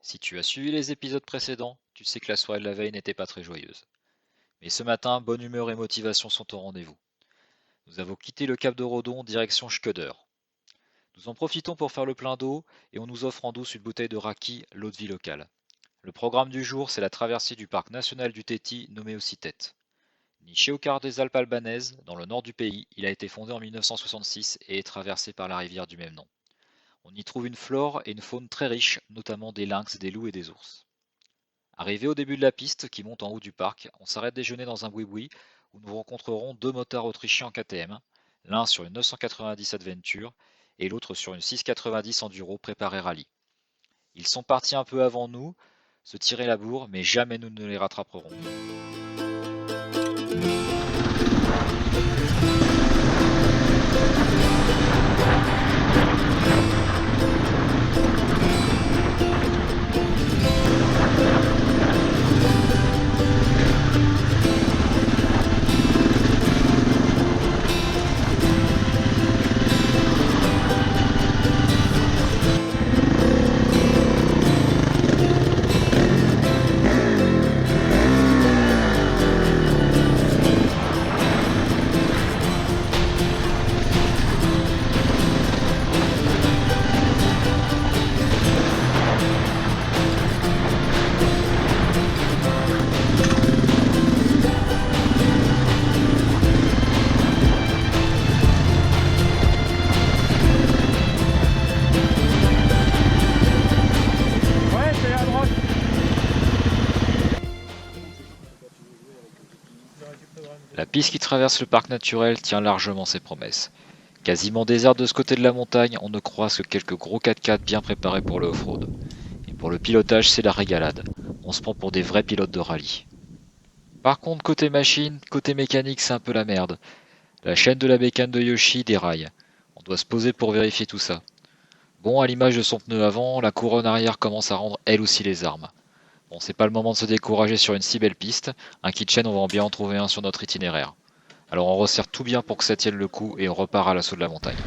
Si tu as suivi les épisodes précédents, tu sais que la soirée de la veille n'était pas très joyeuse. Mais ce matin, bonne humeur et motivation sont au rendez-vous. Nous avons quitté le cap de Rodon direction Schkoder. Nous en profitons pour faire le plein d'eau et on nous offre en douce une bouteille de raki, l'eau de vie locale. Le programme du jour, c'est la traversée du parc national du Téti nommé aussi Tête. Niché au quart des Alpes albanaises, dans le nord du pays, il a été fondé en 1966 et est traversé par la rivière du même nom. On y trouve une flore et une faune très riches, notamment des lynx, des loups et des ours. Arrivé au début de la piste qui monte en haut du parc, on s'arrête déjeuner dans un boui-boui où nous rencontrerons deux motards autrichiens en KTM, l'un sur une 990 Adventure et l'autre sur une 690 Enduro préparée rallye. Ils sont partis un peu avant nous, se tirer la bourre, mais jamais nous ne les rattraperons. Ouais, c'est à droite. La piste qui traverse le parc naturel tient largement ses promesses. Quasiment déserte de ce côté de la montagne, on ne croise que quelques gros 4x4 bien préparés pour le off-road. Et pour le pilotage, c'est la régalade. On se prend pour des vrais pilotes de rallye. Par contre, côté machine, côté mécanique, c'est un peu la merde. La chaîne de la bécane de Yoshi déraille. On doit se poser pour vérifier tout ça. Bon, à l'image de son pneu avant, la couronne arrière commence à rendre elle aussi les armes. Bon, c'est pas le moment de se décourager sur une si belle piste. Un kit chaîne, on va bien en trouver un sur notre itinéraire. Alors on resserre tout bien pour que ça tienne le coup et on repart à l'assaut de la montagne.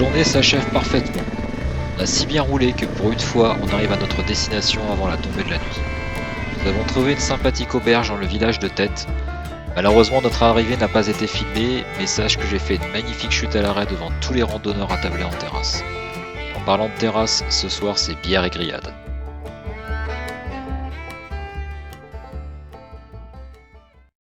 journée s'achève parfaitement. On a si bien roulé que pour une fois, on arrive à notre destination avant la tombée de la nuit. Nous avons trouvé une sympathique auberge dans le village de Tête. Malheureusement, notre arrivée n'a pas été filmée, mais sache que j'ai fait une magnifique chute à l'arrêt devant tous les randonneurs attablés en terrasse. En parlant de terrasse, ce soir c'est bière et grillade.